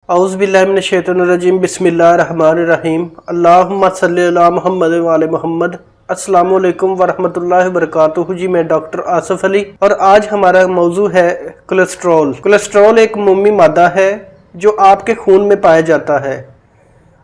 اعوذ باللہ من الشیطان الرجیم بسم اللہ الرحمن الرحیم اللہم صلی علی محمد وعلی محمد۔ السلام علیکم ورحمۃ اللہ وبرکاتہ۔ جی میں ڈاکٹر آصف علی اور آج ہمارا موضوع ہے کولیسٹرول۔ کولیسٹرول ایک مومی مادہ ہے جو آپ کے خون میں پایا جاتا ہے۔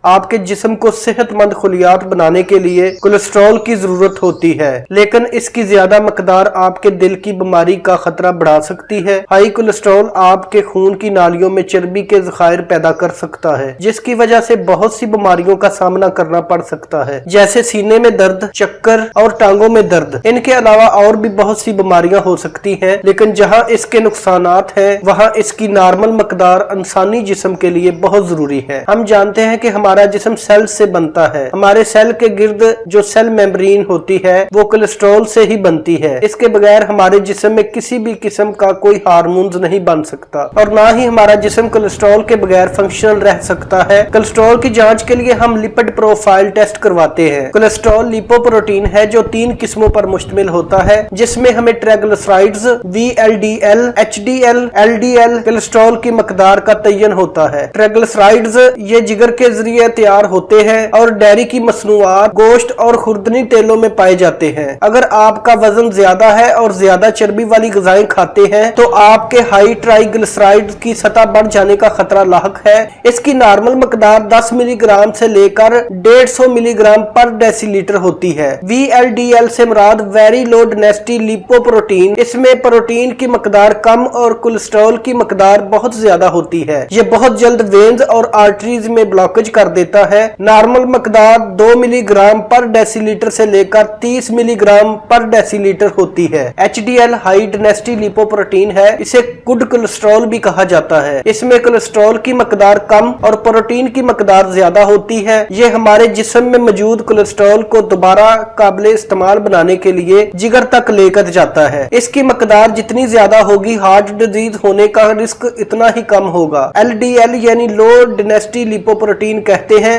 آپ کے جسم کو صحت مند خلیات بنانے کے لیے کولیسٹرول کی ضرورت ہوتی ہے، لیکن اس کی زیادہ مقدار آپ کے دل کی بیماری کا خطرہ بڑھا سکتی ہے۔ ہائی کولیسٹرول آپ کے خون کی نالیوں میں چربی کے ذخائر پیدا کر سکتا ہے، جس کی وجہ سے بہت سی بیماریوں کا سامنا کرنا پڑ سکتا ہے، جیسے سینے میں درد، چکر اور ٹانگوں میں درد۔ ان کے علاوہ اور بھی بہت سی بیماریاں ہو سکتی ہیں، لیکن جہاں اس کے نقصانات ہیں وہاں اس کی نارمل مقدار انسانی جسم کے لیے بہت ضروری ہے۔ ہم جانتے ہیں کہ ہمارا جسم سیل سے بنتا ہے۔ ہمارے سیل کے گرد جو سیل میمبرین ہوتی ہے وہ کولیسٹرول سے ہی بنتی ہے۔ اس کے بغیر ہمارے جسم میں کسی بھی قسم کا کوئی ہارمونز نہیں بن سکتا اور نہ ہی ہمارا جسم کولیسٹرول کے بغیر فنکشنل رہ سکتا ہے۔ کولیسٹرول کی جانچ کے لیے ہم لپڈ پروفائل ٹیسٹ کرواتے ہیں۔ کولیسٹرول لیپو پروٹین ہے جو 3 قسموں پر مشتمل ہوتا ہے، جس میں ہمیں ٹرائگلسرائڈز، VLDL، HDL، LDL کولیسٹرول کی مقدار کا تعین ہوتا ہے۔ ٹرائگلسرائڈز یہ جگر کے ذریعے تیار ہوتے ہیں اور ڈیری کی مصنوعات، گوشت اور خوردنی تیلوں میں پائے جاتے ہیں۔ اگر آپ کا وزن زیادہ ہے اور زیادہ چربی والی غذائیں کھاتے ہیں تو آپ کے ہائی ٹرائگلسرائڈ کی سطح بڑھ جانے کا خطرہ لاحق ہے۔ اس کی نارمل مقدار 10 ملی گرام سے لے کر 150 ملی گرام پر ڈیسی لیٹر ہوتی ہے۔ VLDL سے مراد ویری لو ڈینسٹی لیپو پروٹین، اس میں پروٹین کی مقدار کم اور کولیسٹرول کی مقدار بہت زیادہ ہوتی ہے۔ یہ بہت جلد وینز اور آرٹریز میں بلاکج کر دیتا ہے۔ نارمل مقدار 2 ملی گرام پر ڈیسی لیٹر سے لے کر 30 ملی گرام پر ڈیسی لیٹر ہوتی ہے۔ HDL ہائی ڈینسٹی لیپو پروٹین ہے، اسے گڈ کولیسٹرول بھی کہا جاتا ہے۔ اس میں کولیسٹرول کی مقدار کم اور پروٹین کی مقدار زیادہ ہوتی ہے۔ یہ ہمارے جسم میں موجود کولیسٹرول کو دوبارہ قابل استعمال بنانے کے لیے جگر تک لے کر جاتا ہے۔ اس کی مقدار جتنی زیادہ ہوگی ہارٹ ڈیزیز ہونے کا رسک اتنا ہی کم ہوگا۔ LDL یعنی لو ڈینسٹی لیپو پروٹین کہتے ہیں،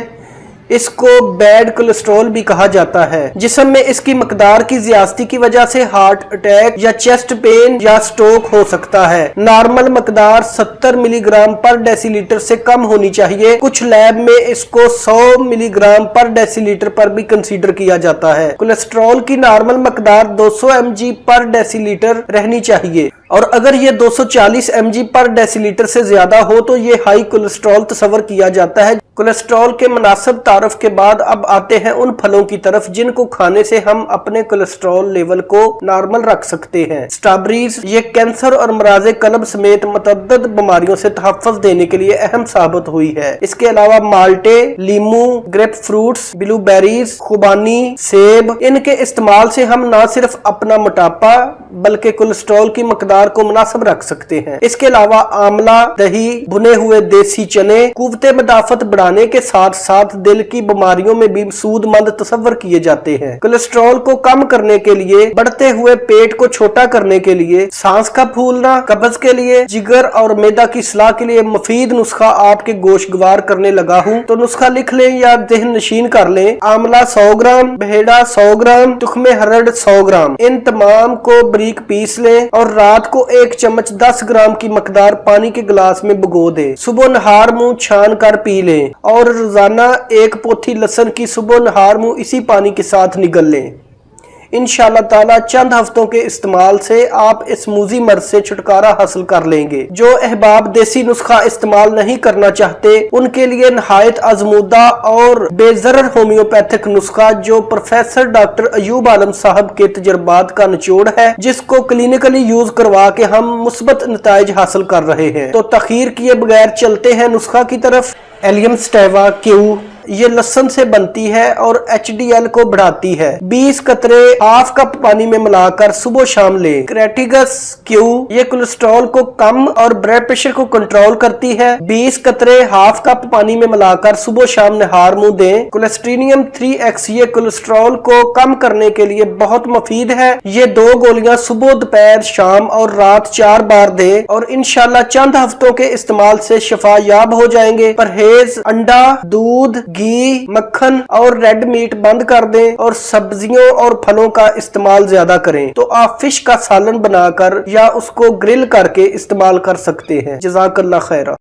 اس کو بیڈ کولیسٹرول بھی کہا جاتا ہے۔ جسم میں اس کی مقدار کی زیادتی کی وجہ سے ہارٹ اٹیک یا چیسٹ پین یا سٹروک ہو سکتا ہے۔ نارمل مقدار 70 ملی گرام پر ڈیسی لیٹر سے کم ہونی چاہیے۔ کچھ لیب میں اس کو 100 ملی گرام پر ڈیسی لیٹر پر بھی کنسیڈر کیا جاتا ہے۔ کولیسٹرول کی نارمل مقدار 200 mg پر ڈیسی لیٹر رہنی چاہیے، اور اگر یہ 240 mg پر ڈیسی لیٹر سے زیادہ ہو تو یہ ہائی کولیسٹرول تصور کیا جاتا ہے۔ کولیسٹرول کے مناسب تعارف کے بعد اب آتے ہیں ان پھلوں کی طرف جن کو کھانے سے ہم اپنے کولیسٹرول لیول کو نارمل رکھ سکتے ہیں۔ سٹرابیریز یہ کینسر اور امراض قلب سمیت متعدد بیماریوں سے تحفظ دینے کے لیے اہم ثابت ہوئی ہے۔ اس کے علاوہ مالٹے، لیمو، گریپ فروٹس، بلو بیریز، خوبانی، سیب، ان کے استعمال سے ہم نہ صرف اپنا موٹاپا بلکہ کولیسٹرول کی مقدار کو مناسب رکھ سکتے ہیں۔ اس کے علاوہ آملہ، دہی، بھنے ہوئے دیسی چنے قوت مدافعت بڑھانے کے ساتھ ساتھ دل کی بیماریوں میں بھی سود مند تصور کیے جاتے ہیں۔ کولیسٹرول کو کم کرنے کے لیے، بڑھتے ہوئے پیٹ کو چھوٹا کرنے کے لیے، سانس کا پھولنا، قبض کے لیے، جگر اور معدہ کی اصلاح کے لیے مفید نسخہ آپ کے گوشگوار کرنے لگا ہوں تو نسخہ لکھ لیں یا ذہن نشین کر لیں۔ آملہ 100 گرام، بھیڑا 100 گرام، تخم ہرڑ 100 گرام، ان تمام کو باریک پیس لیں اور رات کو 1 چمچ 10 گرام کی مقدار پانی کے گلاس میں بھگو دیں۔ صبح نہار منہ چھان کر پی لیں اور روزانہ 1 پوتھی لہسن کی صبح نہار منہ اسی پانی کے ساتھ نگل لیں۔ انشاءاللہ تعالی چند ہفتوں کے استعمال سے آپ اس موذی مرض سے چھٹکارا حاصل کر لیں گے۔ جو احباب دیسی نسخہ استعمال نہیں کرنا چاہتے ان کے لیے نہایت آزمودہ اور بے ضرر ہومیوپیتھک نسخہ جو پروفیسر ڈاکٹر ایوب عالم صاحب کے تجربات کا نچوڑ ہے، جس کو کلینکلی یوز کروا کے ہم مثبت نتائج حاصل کر رہے ہیں، تو تاخیر کیے بغیر چلتے ہیں نسخہ کی طرف۔ ایلیم سٹیوا کیو یہ لہسن سے بنتی ہے اور HDL کو بڑھاتی ہے۔ 20 قطرے ½ کپ پانی میں ملا کر صبح شام لیں۔ کریٹیگس کیو یہ کولیسٹرول کو کم اور بلڈ پریشر کو کنٹرول کرتی ہے۔ 20 قطرے ½ کپ پانی میں ملا کر صبح شام نہار منہ دیں۔ کولیسٹرینیم 3X یہ کولیسٹرول کو کم کرنے کے لیے بہت مفید ہے۔ یہ 2 گولیاں صبح، دوپہر، شام اور رات 4 بار دیں اور انشاءاللہ چند ہفتوں کے استعمال سے شفا یاب ہو جائیں گے۔ پرہیز انڈا، دودھ، گھی، مکھن اور ریڈ میٹ بند کر دیں اور سبزیوں اور پھلوں کا استعمال زیادہ کریں تو آپ فش کا سالن بنا کر یا اس کو گرل کر کے استعمال کر سکتے ہیں۔ جزاک اللہ خیرہ۔